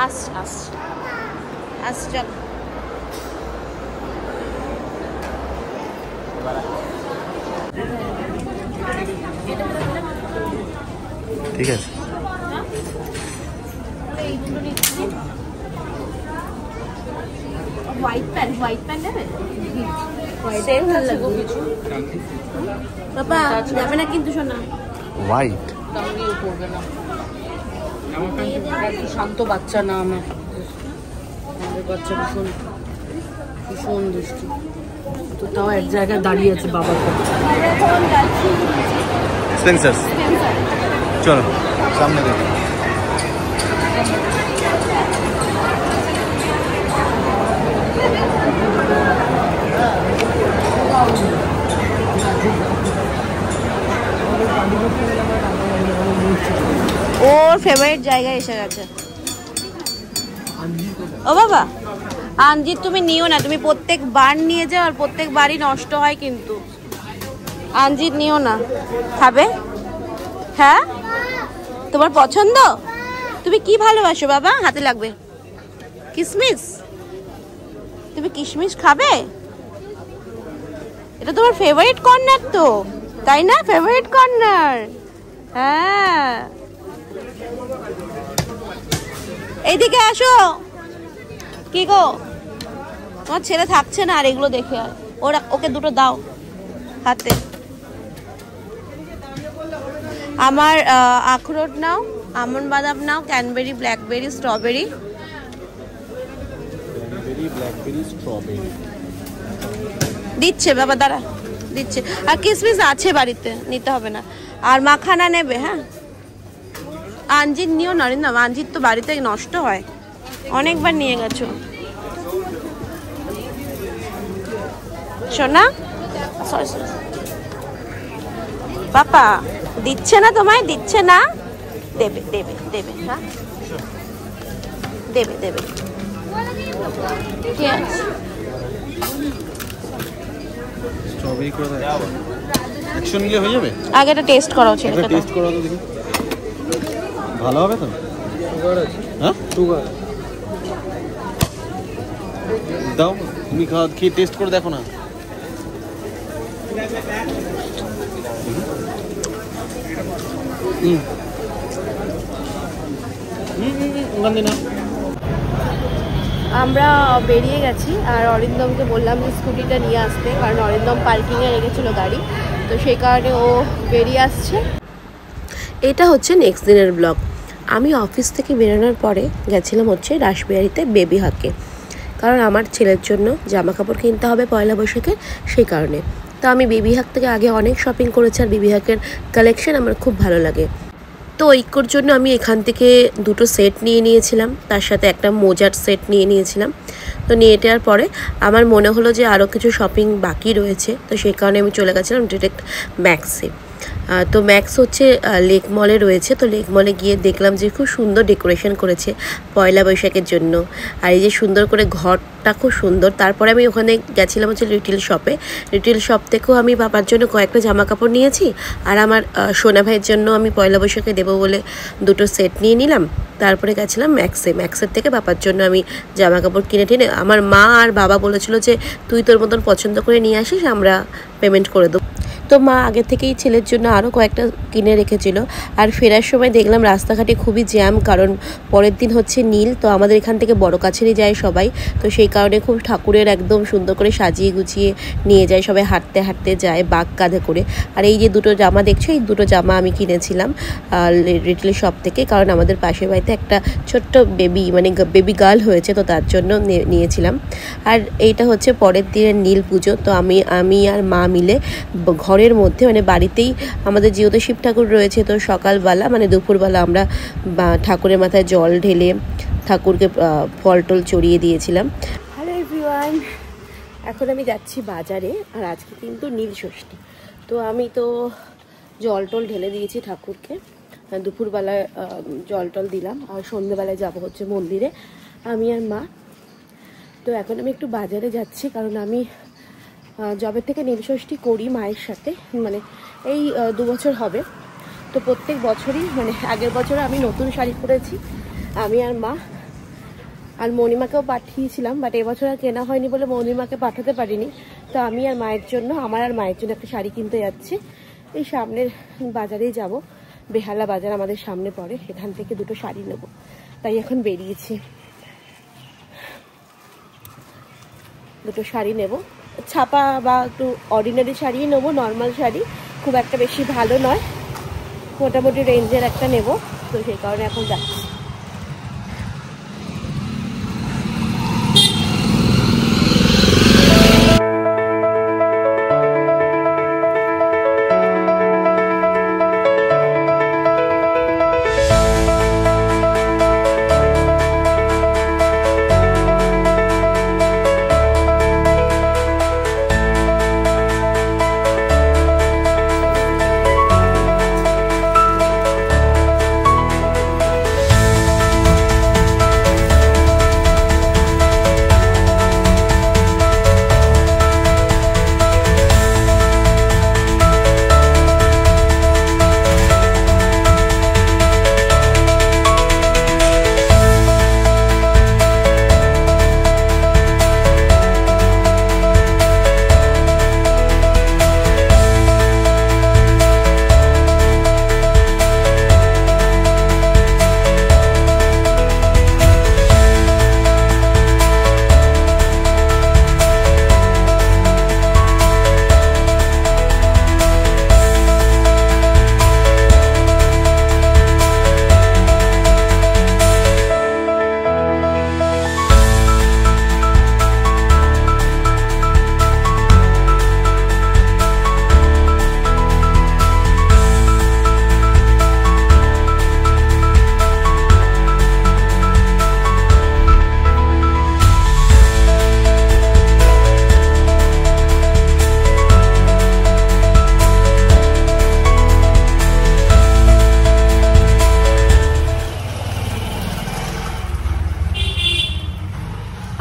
আস আস আস চল। ঠিক আছে হোয়াইট প্যান্ট নেবে সেম ভালো লাগবে কিছু বাবা যাবে না কিন্তু শোনা হোয়াইট তাহলেও করবে না কি শান্ত বাচ্চা না আমাদের বাচ্চা ভীষণ দুষ্টু তো তাও এক জায়গায় দাঁড়িয়ে আছে বাবার কাছে স্পেন্সার্স চলো সামনে দেখো ওর ফেভারিট জায়গায় এসে গেছে। ও বাবা আঞ্জিত তুমি নিও না, তুমি প্রত্যেকবার নিয়ে যাও আর প্রত্যেকবারই নষ্ট হয় কিন্তু। আঞ্জিত নিও না, খাবে? হ্যাঁ তোমার পছন্দ? তুমি কি ভালোবাসো বাবা? হাতে লাগবে কিশমিশ, তুমি কিশমিশ খাবে? এটা তোমার ফেভারিট কর্নার তো, তাই না? Favourite corner. হ্যাঁ এইদিকে আসো। কি গো তোমার ছেলে থাকছে না আর এগুলো দেখে, আর ওকে দুটো দাও হাতে। আমার আখরোট নাও, আমন্ড বাদাম নাও, ক্যানবেরি, ব্ল্যাকবেরি, স্ট্রবেরি। দিচ্ছে বাবা, দাঁড়া দিচ্ছে। আর কিশমিশ আছে বাড়িতে, নিতে হবে না। আর মাখানা নেবে? হ্যাঁ আঞ্জিত নিও না, আঞ্জিত তো বাড়িতে নষ্ট হয়, অনেকবার নিয়ে গেছো। শোনা পাপা দিচ্ছে না তোমায়, দিচ্ছে না? দেবে দেবে দেবে, হ্যাঁ দেবে দেবে। ঠিক আছে স্ট্রবেরি করে দাও, অ্যাকশন নিলে হয়ে যাবে। আগে এটা টেস্ট করা উচিত, এটা টেস্ট করো তো দেখি ভালো হবে তো। সুগার আছে? হ্যাঁ সুগার দাও, তুমি খেয়ে টেস্ট করে দেখো না। আমরা বেরিয়ে গেছি আর অরিন্দমকে বললাম যে স্কুটিটা নিয়ে আসতে, কারণ অরিন্দম পার্কিংয়ে রেখেছিল গাড়ি, তো সেই কারণে ও বেরিয়ে আসছে। এটা হচ্ছে নেক্সট দিনের ব্লগ। আমি অফিস থেকে বেরোনোর পরে গেছিলাম হচ্ছে রাসবিহারীতে বেবি হাকে, কারণ আমার ছেলের জন্য জামা কাপড় কিনতে হবে পয়লা বৈশাখে, সেই কারণে। তো আমি বেবি হাক থেকে আগে অনেক শপিং করেছি আর বেবি হাকের কালেকশন আমার খুব ভালো লাগে। তো ঐক্যর জন্য আমি এখান থেকে দুটো সেট নিয়ে নিয়েছিলাম, তার সাথে একটা মোজার সেট নিয়ে নিয়েছিলাম। তো নিয়ে যাওয়ার পরে আমার মনে হলো যে আরও কিছু শপিং বাকি রয়েছে, তো সেই কারণে আমি চলে গেছিলাম ডিরেক্ট ম্যাক্সে। তো ম্যাক্স হচ্ছে লেক মলে রয়েছে, তো লেক মলে গিয়ে দেখলাম যে খুব সুন্দর ডেকোরেশন করেছে পয়লা বৈশাখের জন্য, আর এই যে সুন্দর করে ঘরটা খুব সুন্দর। তারপরে আমি ওখানে গেছিলাম হচ্ছে রিটেল শপে। রিটেল শপ থেকেও আমি বাবার জন্য কয়েকটা জামা কাপড় নিয়েছি, আর আমার সোনা ভাইয়ের জন্য আমি পয়লা বৈশাখে দেবো বলে দুটো সেট নিয়ে নিলাম। তারপরে গেছিলাম ম্যাক্সের থেকে বাবার জন্য আমি জামা কাপড় কিনে টেনে, আমার মা আর বাবা বলেছিল যে তুই তোর মতন পছন্দ করে নিয়ে আসিস, আমরা পেমেন্ট করে দেবো। তো মা আগে থেকেই ছেলের জন্য আরও কয়েকটা কিনে রেখেছিল। আর ফেরার সময় দেখলাম রাস্তাঘাটে খুবই জ্যাম, কারণ পরের দিন হচ্ছে নীল, তো আমাদের এখান থেকে বড় কাছেরই যায় সবাই, তো সেই কারণে খুব ঠাকুরের একদম সুন্দর করে সাজিয়ে গুছিয়ে নিয়ে যায় সবাই, হাঁটতে হাঁটতে যায় বাগ কাঁধে করে। আর এই যে দুটো জামা দেখছো, এই দুটো জামা আমি কিনেছিলাম রিটেল শপ থেকে, কারণ আমাদের পাশের বাড়িতে একটা ছোট্ট বেবি মানে বেবি গার্ল হয়েছে, তো তার জন্য নিয়েছিলাম। আর এইটা হচ্ছে পরের দিনের নীল পুজো, তো আমি আর মা মিলে ঘরের মধ্যে মানে বাড়িতেই আমাদের যেহেতু শিব ঠাকুর রয়েছে, তো সকালবেলা মানে দুপুরবেলা আমরা ঠাকুরের মাথায় জল ঢেলে ঠাকুরকে ফল টল চড়িয়ে দিয়েছিলাম। হ্যালো এভরিওয়ান, এখন আমি যাচ্ছি বাজারে, আর আজকে কিন্তু নীল ষষ্ঠী, তো আমি তো জল টল ঢেলে দিয়েছি ঠাকুরকে, দুপুরবেলায় জল টল দিলাম, আর সন্ধ্যেবেলায় যাব হচ্ছে মন্দিরে আমি আর মা। তো এখন আমি একটু বাজারে যাচ্ছি, কারণ আমি জবের থেকে নীলষষ্ঠী করি মায়ের সাথে, মানে এই 2 বছর হবে। তো প্রত্যেক বছরই মানে আগের বছর আমি নতুন শাড়ি পরেছি আমি আর মা, আর মণিমাকেও পাঠিয়েছিলাম, বাট এবছর আর কেনা হয়নি বলে মণিমাকে পাঠাতে পারিনি। তো আমি আর মায়ের জন্য, আমার আর মায়ের জন্য একটা শাড়ি কিনতে যাচ্ছি। এই সামনের বাজারেই যাব, বেহালা বাজার আমাদের সামনে পড়ে, সেখান থেকে দুটো শাড়ি নেব, তাই এখন বেরিয়েছি। দুটো শাড়ি নেব, ছাপা বা একটু অর্ডিনারি শাড়িই নেবো, নর্মাল শাড়ি, খুব একটা বেশি ভালো নয়, মোটামুটি রেঞ্জের একটা নেব। তো সেই কারণে এখন যাচ্ছি।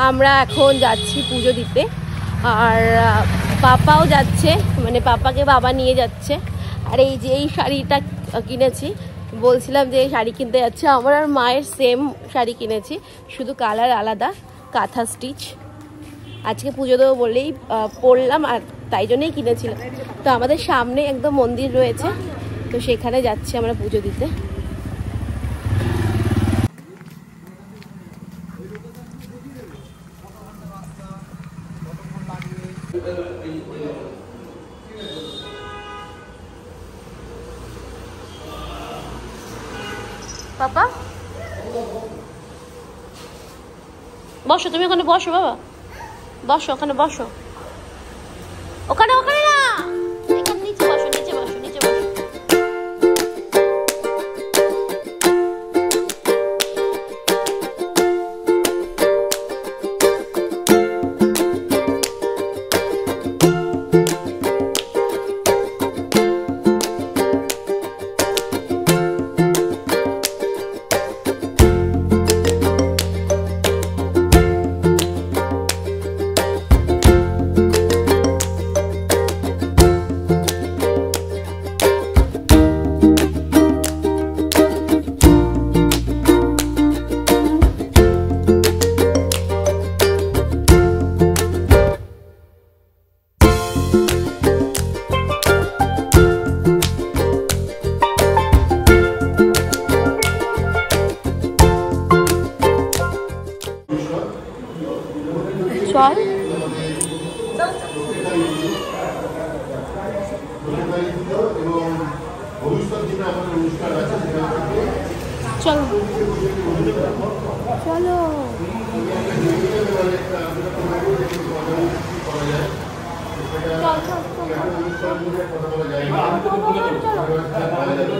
আমরা এখন যাচ্ছি পুজো দিতে, আর পাপাও যাচ্ছে, মানে পাপাকে বাবা নিয়ে যাচ্ছে। আর এই যে এই শাড়িটা কিনেছি, বলছিলাম যে এই শাড়ি কিনতে যাচ্ছে, আমার আর মায়ের সেম শাড়ি কিনেছি, শুধু কালার আলাদা, কাঁথা স্টিচ। আজকে পুজো দেবো বলেই পরলাম, আর তাই জন্যই কিনেছিলাম। তো আমাদের সামনে একদম মন্দির রয়েছে, তো সেখানে যাচ্ছি আমরা পুজো দিতে। পাপা বসো, তুমি ওখানে বসো, বাবা বসো, ওখানে বসো, ওখানে ওখানে না, এখানে নিচে বসো, নিচে বসো, নিচে বসো। চল চলো চলো,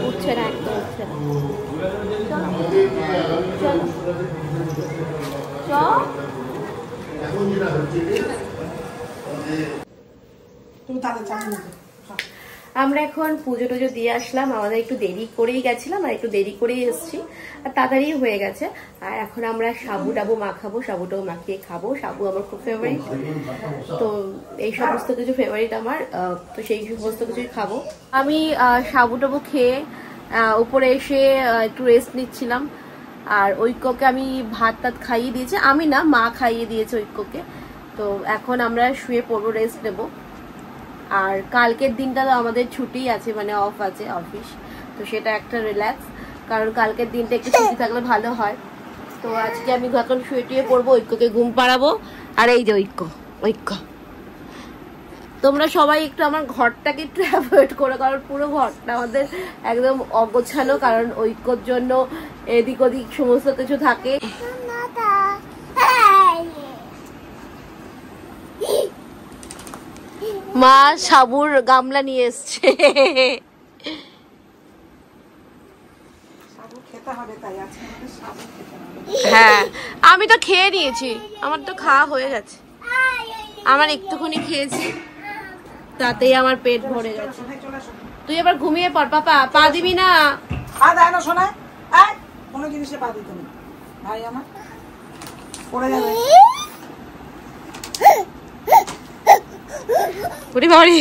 উঠছে না, একদম উঠছে না, চল। আমরা এখন পুজো টুজো দিয়ে আসলাম, আমাদের একটু দেরি করেই গেছিলাম আর একটু দেরি করেই এসেছি, আর তাড়াতাড়ি হয়ে গেছে। আর এখন আমরা সাবু টাবু মাখাবো, সাবুটাও মাখিয়ে খাবো, সাবু আমার খুব ফেভারিট, তো এই সমস্ত কিছু ফেভারিট আমার, তো সেই সমস্ত কিছুই খাবো। আমি সাবু টাবু খেয়ে উপরে এসে একটু রেস্ট নিচ্ছিলাম, আর ঐক্যকে আমি ভাত টাত খাইয়ে দিয়েছি, আমি না মা খাইয়ে দিয়েছে ঐক্যকে। তো এখন আমরা শুয়ে পড়বো, রেস্ট নেবো। আর কালকের দিনটা তো আমাদের ছুটি আছে, মানে অফ আছে অফিস, তো সেটা একটা রিল্যাক্স, কারণ কালকের দিনটা একটু ছুটি থাকলে ভালো হয়। তো আজকে আমি এখন শুয়ে টুয়ে পড়বো, ঐক্যকে ঘুম পাড়াবো। আর এই যে ঐক্য তোমরা সবাই একটু আমার ঘরটাকে একটু অ্যাভয়েড করো, কারণ পুরো ঘরটা আমাদের একদম অগোছালো, কারণ ঐক্যর জন্য এদিক ওদিক সমস্ত কিছু থাকে। মা সাবুর গামলা নিয়ে এসছে। হ্যাঁ আমি তো খেয়ে নিয়েছি, আমার তো খাওয়া হয়ে গেছে, আমার একটুখানি খেয়েছি তাতেই আমার পেট ভরে গেছে। তুই এবার ঘুমিয়ে পড় পাপা, পা দিবি না। পা দেয় না শোনা, কোনো জিনিসে পা দিতে নেই ভাই, আমার পড়ে যাবে। বাড়ি